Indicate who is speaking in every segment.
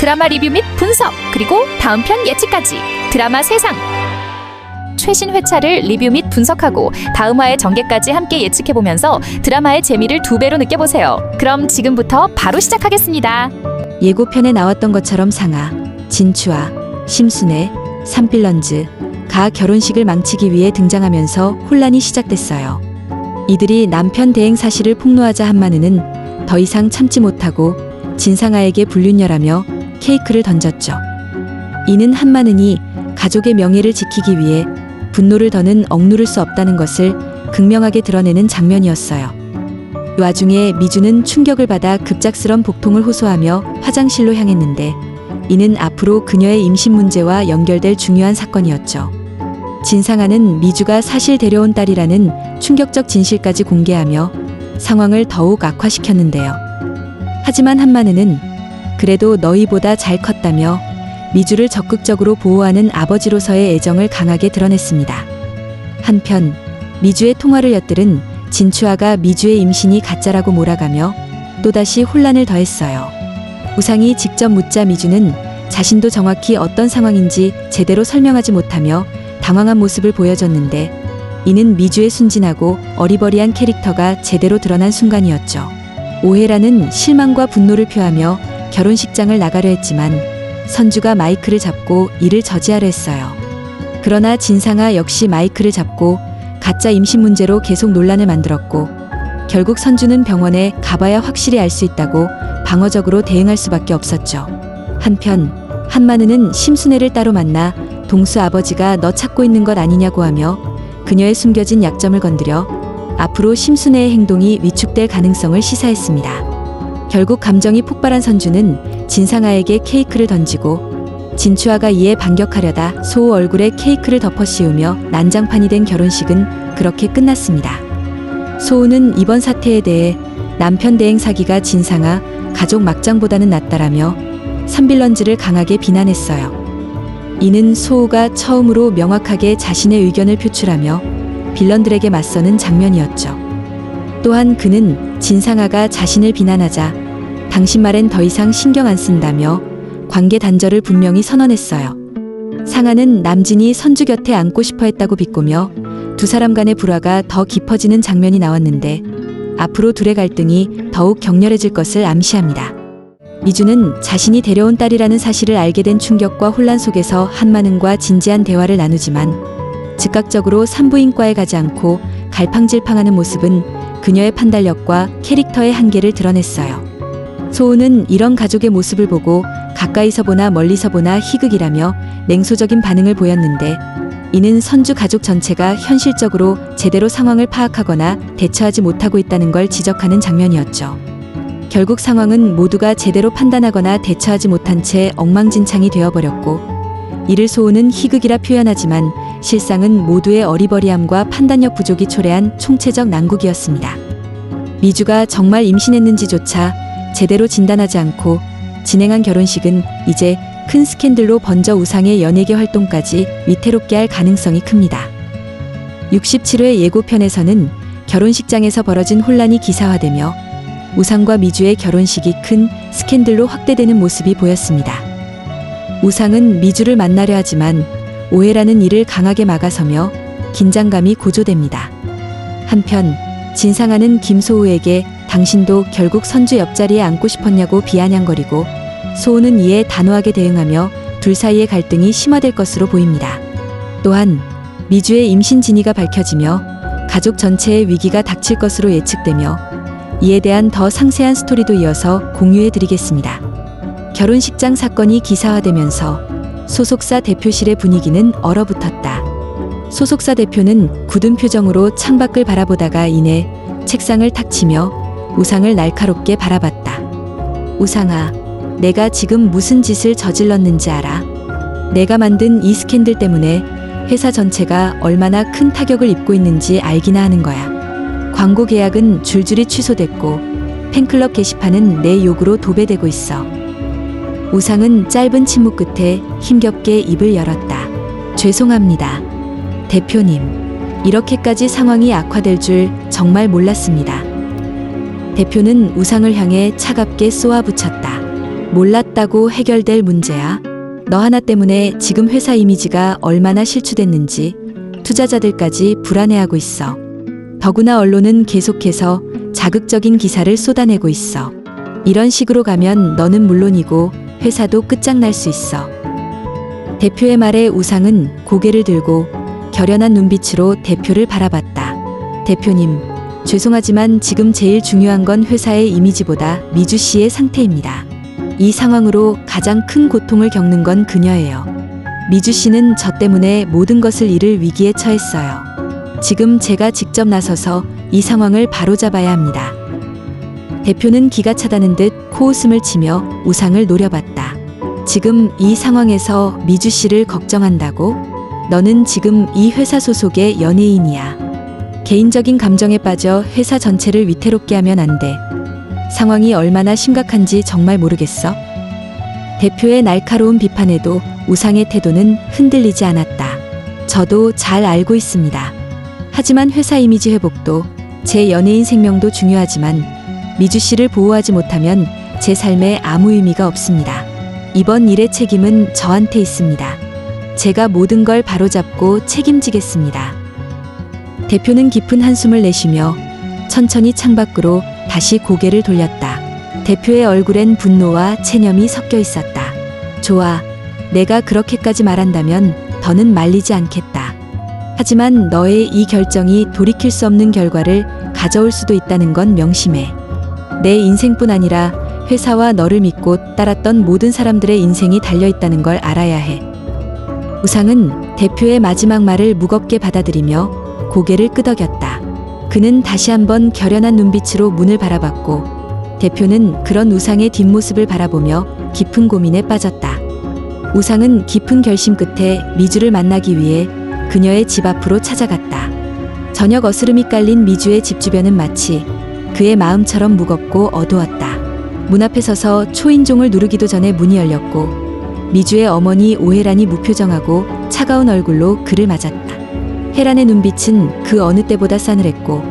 Speaker 1: 드라마 리뷰 및 분석, 그리고 다음 편 예측까지 드라마 세상. 최신 회차를 리뷰 및 분석하고 다음 화의 전개까지 함께 예측해보면서 드라마의 재미를 2배로 느껴보세요. 그럼 지금부터 바로 시작하겠습니다.
Speaker 2: 예고편에 나왔던 것처럼 상아, 진추아, 심순애, 삼필런즈가 결혼식을 망치기 위해 등장하면서 혼란이 시작됐어요. 이들이 남편 대행 사실을 폭로하자 한마누는 더 이상 참지 못하고 진상아에게 불륜녀라며 케이크를 던졌죠. 이는 한마누니 가족의 명예를 지키기 위해 분노를 더는 억누를 수 없다는 것을 극명하게 드러내는 장면이었어요. 이 와중에 미주는 충격을 받아 급작스런 복통을 호소하며 화장실로 향했는데 이는 앞으로 그녀의 임신 문제와 연결될 중요한 사건이었죠. 진상아는 미주가 사실 데려온 딸이라는 충격적 진실까지 공개하며 상황을 더욱 악화시켰는데요. 하지만 한마누는 그래도 너희보다 잘 컸다며 미주를 적극적으로 보호하는 아버지로서의 애정을 강하게 드러냈습니다. 한편 미주의 통화를 엿들은 진추아가 미주의 임신이 가짜라고 몰아가며 또다시 혼란을 더했어요. 우상이 직접 묻자 미주는 자신도 정확히 어떤 상황인지 제대로 설명하지 못하며 당황한 모습을 보여줬는데 이는 미주의 순진하고 어리버리한 캐릭터가 제대로 드러난 순간이었죠. 오해라는 실망과 분노를 표하며 결혼식장을 나가려 했지만 선주가 마이크를 잡고 이를 저지하려 했어요. 그러나 진상아 역시 마이크를 잡고 가짜 임신 문제로 계속 논란을 만들었고 결국 선주는 병원에 가봐야 확실히 알 수 있다고 방어적으로 대응할 수밖에 없었죠. 한편 한마누는 심순애를 따로 만나 동수 아버지가 너 찾고 있는 것 아니냐고 하며 그녀의 숨겨진 약점을 건드려 앞으로 심순애의 행동이 위축될 가능성을 시사했습니다. 결국 감정이 폭발한 선주는 진상아에게 케이크를 던지고 진추아가 이에 반격하려다 소우 얼굴에 케이크를 덮어 씌우며 난장판이 된 결혼식은 그렇게 끝났습니다. 소우는 이번 사태에 대해 남편 대행 사기가 진상아 가족 막장보다는 낫다라며 삼빌런즈를 강하게 비난했어요. 이는 소우가 처음으로 명확하게 자신의 의견을 표출하며 빌런들에게 맞서는 장면이었죠. 또한 그는 진상아가 자신을 비난하자 당신 말엔 더 이상 신경 안 쓴다며 관계 단절을 분명히 선언했어요. 상아는 남진이 선주 곁에 앉고 싶어 했다고 비꼬며 두 사람 간의 불화가 더 깊어지는 장면이 나왔는데 앞으로 둘의 갈등이 더욱 격렬해질 것을 암시합니다. 미주는 자신이 데려온 딸이라는 사실을 알게 된 충격과 혼란 속에서 한마누과 진지한 대화를 나누지만 즉각적으로 산부인과에 가지 않고 갈팡질팡하는 모습은 그녀의 판단력과 캐릭터의 한계를 드러냈어요. 소우는 이런 가족의 모습을 보고 가까이서 보나 멀리서 보나 희극이라며 냉소적인 반응을 보였는데 이는 선주 가족 전체가 현실적으로 제대로 상황을 파악하거나 대처하지 못하고 있다는 걸 지적하는 장면이었죠. 결국 상황은 모두가 제대로 판단하거나 대처하지 못한 채 엉망진창이 되어버렸고 이를 소우는 희극이라 표현하지만 실상은 모두의 어리버리함과 판단력 부족이 초래한 총체적 난국이었습니다. 미주가 정말 임신했는지조차 제대로 진단하지 않고 진행한 결혼식은 이제 큰 스캔들로 번져 우상의 연예계 활동까지 위태롭게 할 가능성이 큽니다. 67회 예고편에서는 결혼식장에서 벌어진 혼란이 기사화되며 우상과 미주의 결혼식이 큰 스캔들로 확대되는 모습이 보였습니다. 우상은 미주를 만나려 하지만 오해라는 일을 강하게 막아서며 긴장감이 고조됩니다. 한편 진상아는 김소우에게 당신도 결국 선주 옆자리에 앉고 싶었냐고 비아냥거리고 소우는 이에 단호하게 대응하며 둘 사이의 갈등이 심화될 것으로 보입니다. 또한 미주의 임신 진위가 밝혀지며 가족 전체의 위기가 닥칠 것으로 예측되며 이에 대한 더 상세한 스토리도 이어서 공유해드리겠습니다. 결혼식장 사건이 기사화되면서 소속사 대표실의 분위기는 얼어붙었다. 소속사 대표는 굳은 표정으로 창밖을 바라보다가 이내 책상을 탁 치며 우상을 날카롭게 바라봤다. 우상아, 내가 지금 무슨 짓을 저질렀는지 알아? 내가 만든 이 스캔들 때문에 회사 전체가 얼마나 큰 타격을 입고 있는지 알기나 하는 거야. 광고 계약은 줄줄이 취소됐고 팬클럽 게시판은 내 욕으로 도배되고 있어. 우상은 짧은 침묵 끝에 힘겹게 입을 열었다. 죄송합니다. 대표님, 이렇게까지 상황이 악화될 줄 정말 몰랐습니다. 대표는 우상을 향해 차갑게 쏘아붙였다. 몰랐다고 해결될 문제야? 너 하나 때문에 지금 회사 이미지가 얼마나 실추됐는지 투자자들까지 불안해하고 있어. 더구나 언론은 계속해서 자극적인 기사를 쏟아내고 있어. 이런 식으로 가면 너는 물론이고 회사도 끝장날 수 있어. 대표의 말에 우상은 고개를 들고 결연한 눈빛으로 대표를 바라봤다. 대표님, 죄송하지만 지금 제일 중요한 건 회사의 이미지보다 미주 씨의 상태입니다. 이 상황으로 가장 큰 고통을 겪는 건 그녀예요. 미주 씨는 저 때문에 모든 것을 잃을 위기에 처했어요. 지금 제가 직접 나서서 이 상황을 바로잡아야 합니다. 대표는 기가 차다는 듯 코웃음을 치며 우상을 노려봤다. 지금 이 상황에서 미주 씨를 걱정한다고? 너는 지금 이 회사 소속의 연예인이야. 개인적인 감정에 빠져 회사 전체를 위태롭게 하면 안 돼. 상황이 얼마나 심각한지 정말 모르겠어? 대표의 날카로운 비판에도 우상의 태도는 흔들리지 않았다. 저도 잘 알고 있습니다. 하지만 회사 이미지 회복도 제 연예인 생명도 중요하지만 미주 씨를 보호하지 못하면 제 삶에 아무 의미가 없습니다. 이번 일의 책임은 저한테 있습니다. 제가 모든 걸 바로잡고 책임지겠습니다. 대표는 깊은 한숨을 내쉬며 천천히 창밖으로 다시 고개를 돌렸다. 대표의 얼굴엔 분노와 체념이 섞여 있었다. 좋아. 내가 그렇게까지 말한다면 더는 말리지 않겠다. 하지만 너의 이 결정이 돌이킬 수 없는 결과를 가져올 수도 있다는 건 명심해. 내 인생뿐 아니라 회사와 너를 믿고 따랐던 모든 사람들의 인생이 달려있다는 걸 알아야 해. 우상은 대표의 마지막 말을 무겁게 받아들이며 고개를 끄덕였다. 그는 다시 한번 결연한 눈빛으로 문을 바라봤고 대표는 그런 우상의 뒷모습을 바라보며 깊은 고민에 빠졌다. 우상은 깊은 결심 끝에 미주를 만나기 위해 그녀의 집 앞으로 찾아갔다. 저녁 어스름이 깔린 미주의 집 주변은 마치 그의 마음처럼 무겁고 어두웠다. 문 앞에 서서 초인종을 누르기도 전에 문이 열렸고 미주의 어머니 오혜란이 무표정하고 차가운 얼굴로 그를 맞았다. 혜란의 눈빛은 그 어느 때보다 싸늘했고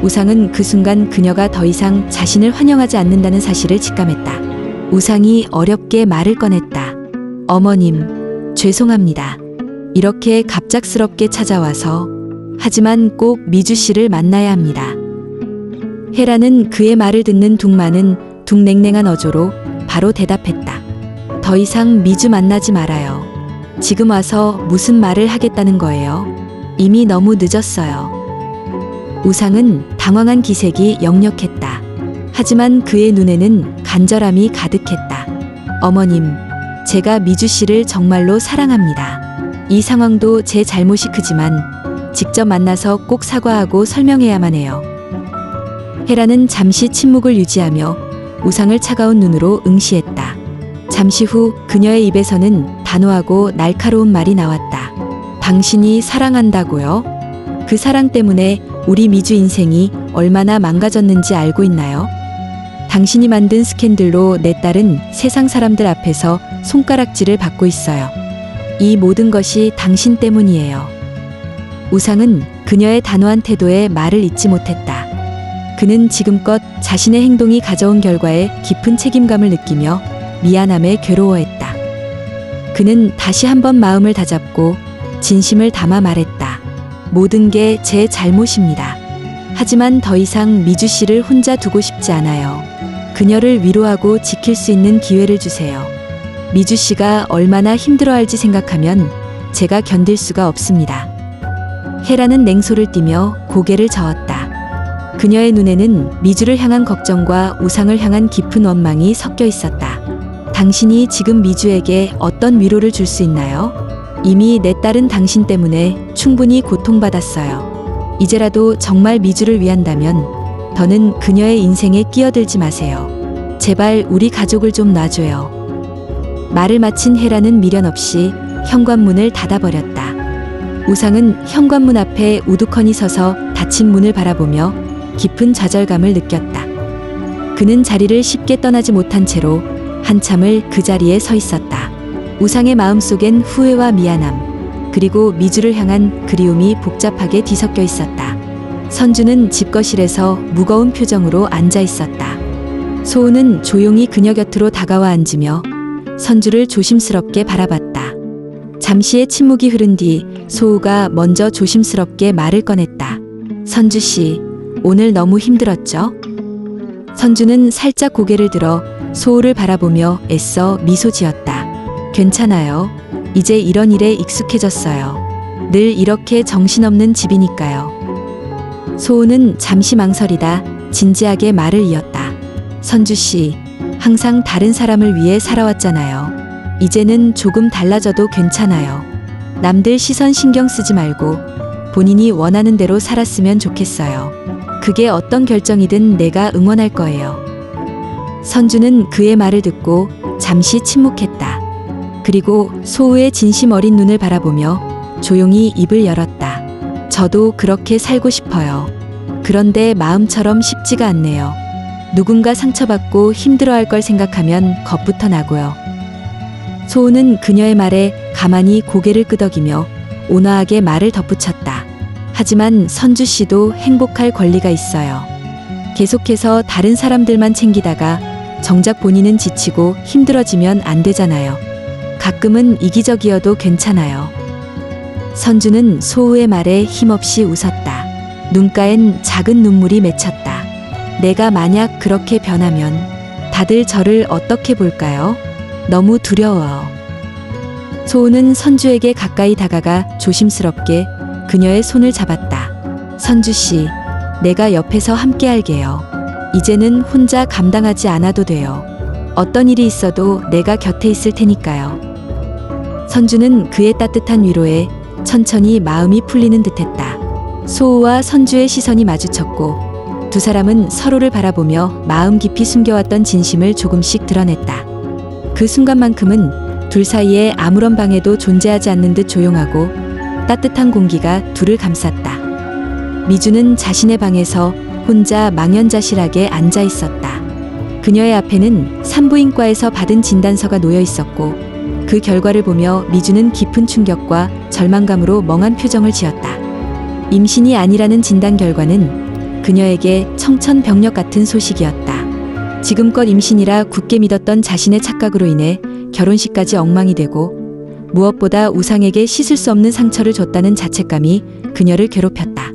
Speaker 2: 우상은 그 순간 그녀가 더 이상 자신을 환영하지 않는다는 사실을 직감했다. 우상이 어렵게 말을 꺼냈다. 어머님, 죄송합니다. 이렇게 갑작스럽게 찾아와서. 하지만 꼭 미주 씨를 만나야 합니다. 혜란은 그의 말을 듣는 둥 냉랭한 어조로 바로 대답했다. 더 이상 미주 만나지 말아요. 지금 와서 무슨 말을 하겠다는 거예요? 이미 너무 늦었어요. 우상은 당황한 기색이 역력했다. 하지만 그의 눈에는 간절함이 가득했다. 어머님, 제가 미주 씨를 정말로 사랑합니다. 이 상황도 제 잘못이 크지만 직접 만나서 꼭 사과하고 설명해야만 해요. 혜란은 잠시 침묵을 유지하며 우상을 차가운 눈으로 응시했다. 잠시 후 그녀의 입에서는 단호하고 날카로운 말이 나왔다. 당신이 사랑한다고요? 그 사랑 때문에 우리 미주 인생이 얼마나 망가졌는지 알고 있나요? 당신이 만든 스캔들로 내 딸은 세상 사람들 앞에서 손가락질을 받고 있어요. 이 모든 것이 당신 때문이에요. 우상은 그녀의 단호한 태도에 말을 잇지 못했다. 그는 지금껏 자신의 행동이 가져온 결과에 깊은 책임감을 느끼며 미안함에 괴로워했다. 그는 다시 한번 마음을 다잡고 진심을 담아 말했다. 모든 게 제 잘못입니다. 하지만 더 이상 미주 씨를 혼자 두고 싶지 않아요. 그녀를 위로하고 지킬 수 있는 기회를 주세요. 미주 씨가 얼마나 힘들어할지 생각하면 제가 견딜 수가 없습니다. 혜란은 냉소를 띠며 고개를 저었다. 그녀의 눈에는 미주를 향한 걱정과 우상을 향한 깊은 원망이 섞여 있었다. 당신이 지금 미주에게 어떤 위로를 줄 수 있나요? 이미 내 딸은 당신 때문에 충분히 고통받았어요. 이제라도 정말 미주를 위한다면 더는 그녀의 인생에 끼어들지 마세요. 제발 우리 가족을 좀 놔줘요. 말을 마친 혜란은 미련 없이 현관문을 닫아버렸다. 우상은 현관문 앞에 우두커니 서서 닫힌 문을 바라보며 깊은 좌절감을 느꼈다. 그는 자리를 쉽게 떠나지 못한 채로 한참을 그 자리에 서 있었다. 우상의 마음속엔 후회와 미안함, 그리고 미주를 향한 그리움이 복잡하게 뒤섞여 있었다. 선주는 집거실에서 무거운 표정으로 앉아 있었다. 소우는 조용히 그녀 곁으로 다가와 앉으며 선주를 조심스럽게 바라봤다. 잠시의 침묵이 흐른 뒤 소우가 먼저 조심스럽게 말을 꺼냈다. 선주 씨, 오늘 너무 힘들었죠? 선주는 살짝 고개를 들어 소우를 바라보며 애써 미소 지었다. 괜찮아요. 이제 이런 일에 익숙해졌어요. 늘 이렇게 정신없는 집이니까요. 소우는 잠시 망설이다 진지하게 말을 이었다. 선주 씨, 항상 다른 사람을 위해 살아왔잖아요. 이제는 조금 달라져도 괜찮아요. 남들 시선 신경 쓰지 말고 본인이 원하는 대로 살았으면 좋겠어요. 그게 어떤 결정이든 내가 응원할 거예요. 선주는 그의 말을 듣고 잠시 침묵했다. 그리고 소우의 진심 어린 눈을 바라보며 조용히 입을 열었다. 저도 그렇게 살고 싶어요. 그런데 마음처럼 쉽지가 않네요. 누군가 상처받고 힘들어할 걸 생각하면 겁부터 나고요. 소우는 그녀의 말에 가만히 고개를 끄덕이며 온화하게 말을 덧붙였다. 하지만 선주 씨도 행복할 권리가 있어요. 계속해서 다른 사람들만 챙기다가 정작 본인은 지치고 힘들어지면 안 되잖아요. 가끔은 이기적이어도 괜찮아요. 선주는 소우의 말에 힘없이 웃었다. 눈가엔 작은 눈물이 맺혔다. 내가 만약 그렇게 변하면 다들 저를 어떻게 볼까요? 너무 두려워요. 소우는 선주에게 가까이 다가가 조심스럽게 그녀의 손을 잡았다. 선주 씨, 내가 옆에서 함께 할게요. 이제는 혼자 감당하지 않아도 돼요. 어떤 일이 있어도 내가 곁에 있을 테니까요. 선주는 그의 따뜻한 위로에 천천히 마음이 풀리는 듯했다. 소우와 선주의 시선이 마주쳤고 두 사람은 서로를 바라보며 마음 깊이 숨겨왔던 진심을 조금씩 드러냈다. 그 순간만큼은 둘 사이에 아무런 방해도 존재하지 않는 듯 조용하고 따뜻한 공기가 둘을 감쌌다. 미주는 자신의 방에서 혼자 망연자실하게 앉아 있었다. 그녀의 앞에는 산부인과에서 받은 진단서가 놓여 있었고 그 결과를 보며 미주는 깊은 충격과 절망감으로 멍한 표정을 지었다. 임신이 아니라는 진단 결과는 그녀에게 청천벽력 같은 소식이었다. 지금껏 임신이라 굳게 믿었던 자신의 착각으로 인해 결혼식까지 엉망이 되고 무엇보다 우상에게 씻을 수 없는 상처를 줬다는 자책감이 그녀를 괴롭혔다.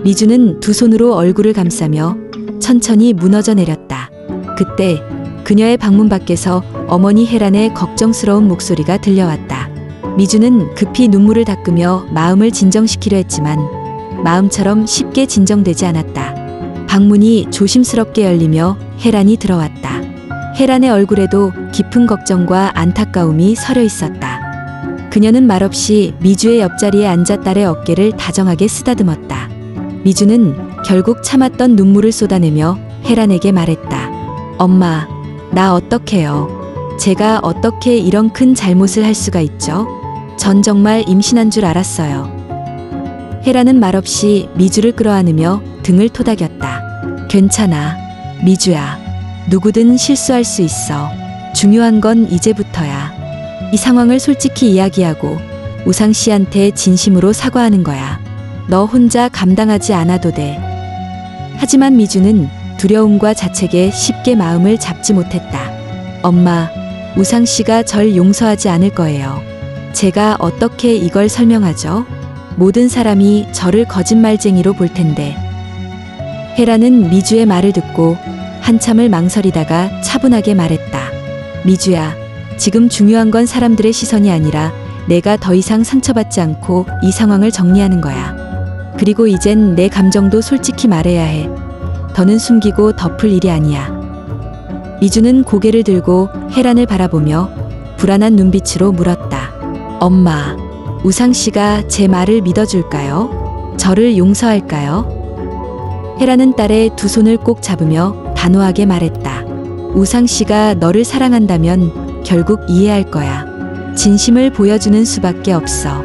Speaker 2: 미주는 두 손으로 얼굴을 감싸며 천천히 무너져 내렸다. 그때 그녀의 방문 밖에서 어머니 혜란의 걱정스러운 목소리가 들려왔다. 미주는 급히 눈물을 닦으며 마음을 진정시키려 했지만 마음처럼 쉽게 진정되지 않았다. 방문이 조심스럽게 열리며 혜란이 들어왔다. 혜란의 얼굴에도 깊은 걱정과 안타까움이 서려 있었다. 그녀는 말없이 미주의 옆자리에 앉아 딸의 어깨를 다정하게 쓰다듬었다. 미주는 결국 참았던 눈물을 쏟아내며 혜란에게 말했다. 엄마, 나 어떡해요? 제가 어떻게 이런 큰 잘못을 할 수가 있죠? 전 정말 임신한 줄 알았어요. 혜란은 말없이 미주를 끌어안으며 등을 토닥였다. 괜찮아, 미주야. 누구든 실수할 수 있어. 중요한 건 이제부터야. 이 상황을 솔직히 이야기하고 우상 씨한테 진심으로 사과하는 거야. 너 혼자 감당하지 않아도 돼. 하지만 미주는 두려움과 자책에 쉽게 마음을 잡지 못했다. 엄마, 우상 씨가 절 용서하지 않을 거예요. 제가 어떻게 이걸 설명하죠? 모든 사람이 저를 거짓말쟁이로 볼 텐데. 혜란은 미주의 말을 듣고 한참을 망설이다가 차분하게 말했다. 미주야, 지금 중요한 건 사람들의 시선이 아니라 내가 더 이상 상처받지 않고 이 상황을 정리하는 거야. 그리고 이젠 내 감정도 솔직히 말해야 해. 더는 숨기고 덮을 일이 아니야. 미주는 고개를 들고 혜란을 바라보며 불안한 눈빛으로 물었다. 엄마, 우상 씨가 제 말을 믿어줄까요? 저를 용서할까요? 혜란은 딸의 두 손을 꼭 잡으며 단호하게 말했다. 우상 씨가 너를 사랑한다면 결국 이해할 거야. 진심을 보여주는 수밖에 없어.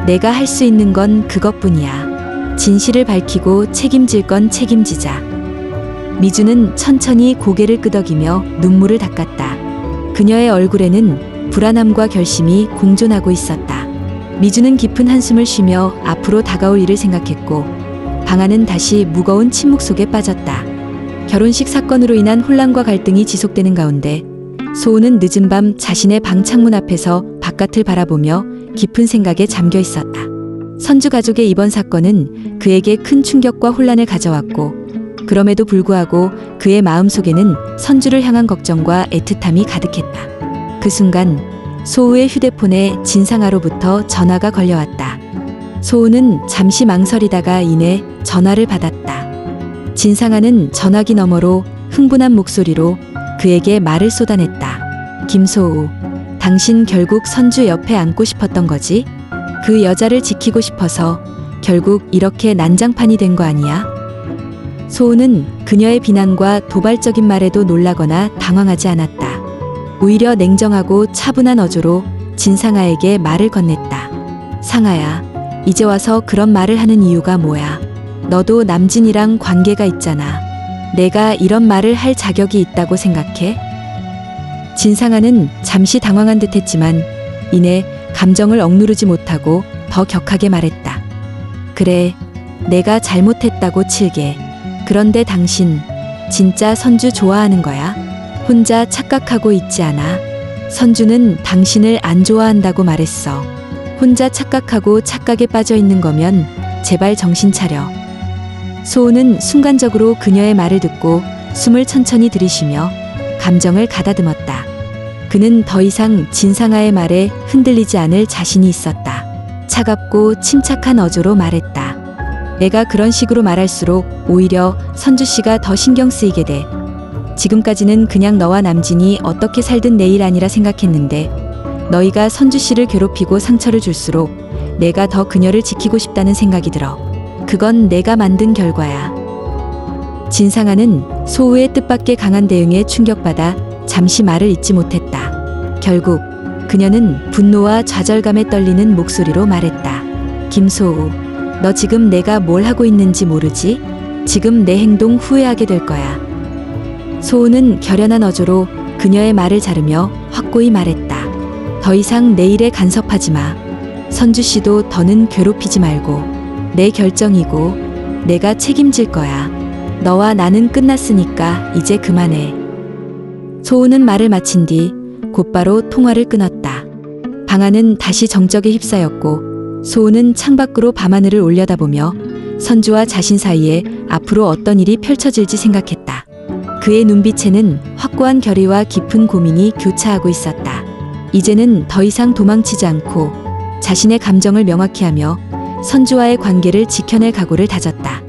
Speaker 2: 내가 할 수 있는 건 그것뿐이야. 진실을 밝히고 책임질 건 책임지자. 미주는 천천히 고개를 끄덕이며 눈물을 닦았다. 그녀의 얼굴에는 불안함과 결심이 공존하고 있었다. 미주는 깊은 한숨을 쉬며 앞으로 다가올 일을 생각했고 방 안은 다시 무거운 침묵 속에 빠졌다. 결혼식 사건으로 인한 혼란과 갈등이 지속되는 가운데 소우는 늦은 밤 자신의 방 창문 앞에서 바깥을 바라보며 깊은 생각에 잠겨 있었다. 선주 가족의 이번 사건은 그에게 큰 충격과 혼란을 가져왔고, 그럼에도 불구하고 그의 마음속에는 선주를 향한 걱정과 애틋함이 가득했다. 그 순간 소우의 휴대폰에 진상아로부터 전화가 걸려왔다. 소우는 잠시 망설이다가 이내 전화를 받았다. 진상아는 전화기 너머로 흥분한 목소리로 그에게 말을 쏟아냈다. 김소우, 당신 결국 선주 옆에 앉고 싶었던 거지? 그 여자를 지키고 싶어서 결국 이렇게 난장판이 된 거 아니야? 소우는 그녀의 비난과 도발적인 말에도 놀라거나 당황하지 않았다. 오히려 냉정하고 차분한 어조로 진상아에게 말을 건넸다. 상아야, 이제 와서 그런 말을 하는 이유가 뭐야? 너도 남진이랑 관계가 있잖아. 내가 이런 말을 할 자격이 있다고 생각해? 진상아는 잠시 당황한 듯 했지만 이내 감정을 억누르지 못하고 더 격하게 말했다. 그래, 내가 잘못했다고 칠게. 그런데 당신 진짜 선주 좋아하는 거야? 혼자 착각하고 있지 않아? 선주는 당신을 안 좋아한다고 말했어. 혼자 착각하고 착각에 빠져 있는 거면 제발 정신 차려. 소우는 순간적으로 그녀의 말을 듣고 숨을 천천히 들이쉬며 감정을 가다듬었다. 그는 더 이상 진상아의 말에 흔들리지 않을 자신이 있었다. 차갑고 침착한 어조로 말했다. 내가 그런 식으로 말할수록 오히려 선주 씨가 더 신경 쓰이게 돼. 지금까지는 그냥 너와 남진이 어떻게 살든 내 일 아니라 생각했는데 너희가 선주 씨를 괴롭히고 상처를 줄수록 내가 더 그녀를 지키고 싶다는 생각이 들어. 그건 내가 만든 결과야. 진상아는 소우의 뜻밖의 강한 대응에 충격받아 잠시 말을 잇지 못했다. 결국 그녀는 분노와 좌절감에 떨리는 목소리로 말했다. 김소우, 너 지금 내가 뭘 하고 있는지 모르지? 지금 내 행동 후회하게 될 거야. 소우는 결연한 어조로 그녀의 말을 자르며 확고히 말했다. 더 이상 내 일에 간섭하지 마. 선주 씨도 더는 괴롭히지 말고. 내 결정이고 내가 책임질 거야. 너와 나는 끝났으니까 이제 그만해. 소우는 말을 마친 뒤 곧바로 통화를 끊었다. 방 안은 다시 정적에 휩싸였고 소우는 창밖으로 밤하늘을 올려다보며 선주와 자신 사이에 앞으로 어떤 일이 펼쳐질지 생각했다. 그의 눈빛에는 확고한 결의와 깊은 고민이 교차하고 있었다. 이제는 더 이상 도망치지 않고 자신의 감정을 명확히 하며 선주와의 관계를 지켜낼 각오를 다졌다.